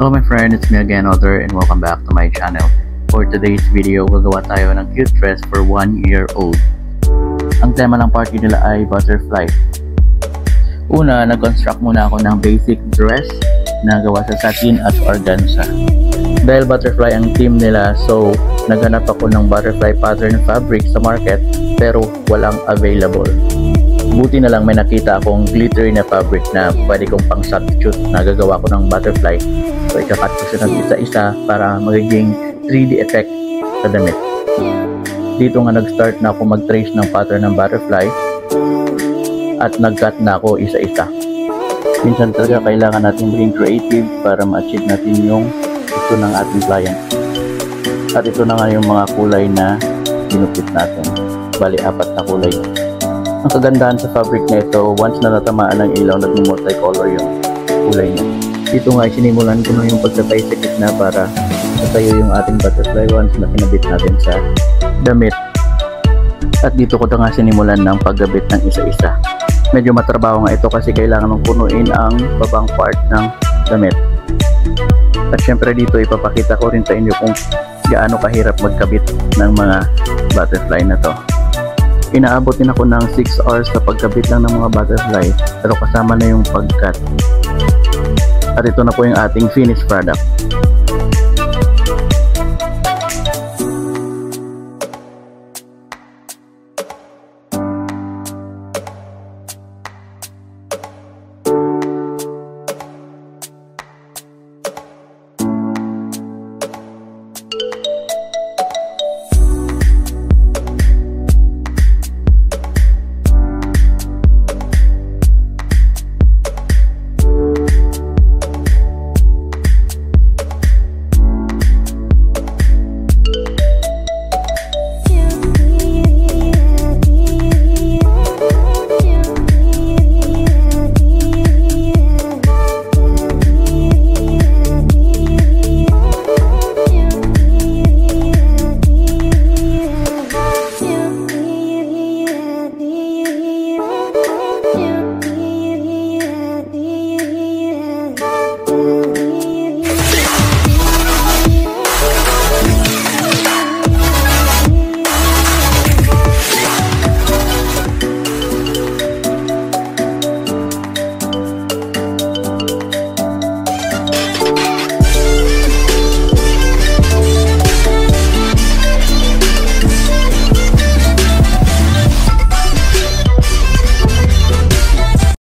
Hello my friend, it's me again, Other, and welcome back to my channel. For today's video, gagawa tayo ng cute dress for 1-year-old. Ang tema ng party nila ay butterfly. Una, nag-construct muna ako ng basic dress na gawa sa satin at organza. Dahil butterfly ang theme nila, so naghanap ako ng butterfly pattern fabric sa market pero walang available. Buti na lang may nakita akong glittery na fabric na pwede kong pang substitute na gagawa ko ng butterfly. So ikakat ko siya ng isa-isa para magiging 3D effect sa damit. Dito nga nag-start na ako mag-trace ng pattern ng butterfly at nag-cut na ako isa-isa. Minsan talaga kailangan natin maging creative para ma-achieve natin yung gusto ng ating client. At ito na nga yung mga kulay na ginupit natin. Bali, 4 na kulay. Ang kagandahan sa fabric na ito, once na natamaan ng ilaw, nag-multicolor yung kulay niya. Dito nga, sinimulan ko na yung pagtatay sa gitna para matayo yung ating butterfly once na kinabit natin sa damit. At dito ko na nga sinimulan ng paggabit ng isa-isa. Medyo matrabaho nga ito kasi kailangan mong punuin ang babang part ng damit. At syempre dito ipapakita ko rin sa inyo kung gaano kahirap magkabit ng mga butterfly na to. Inaabot din ako ng 6 hours sa pagkabit lang ng mga butterfly pero kasama na yung pagkat. At ito na po yung ating finished product.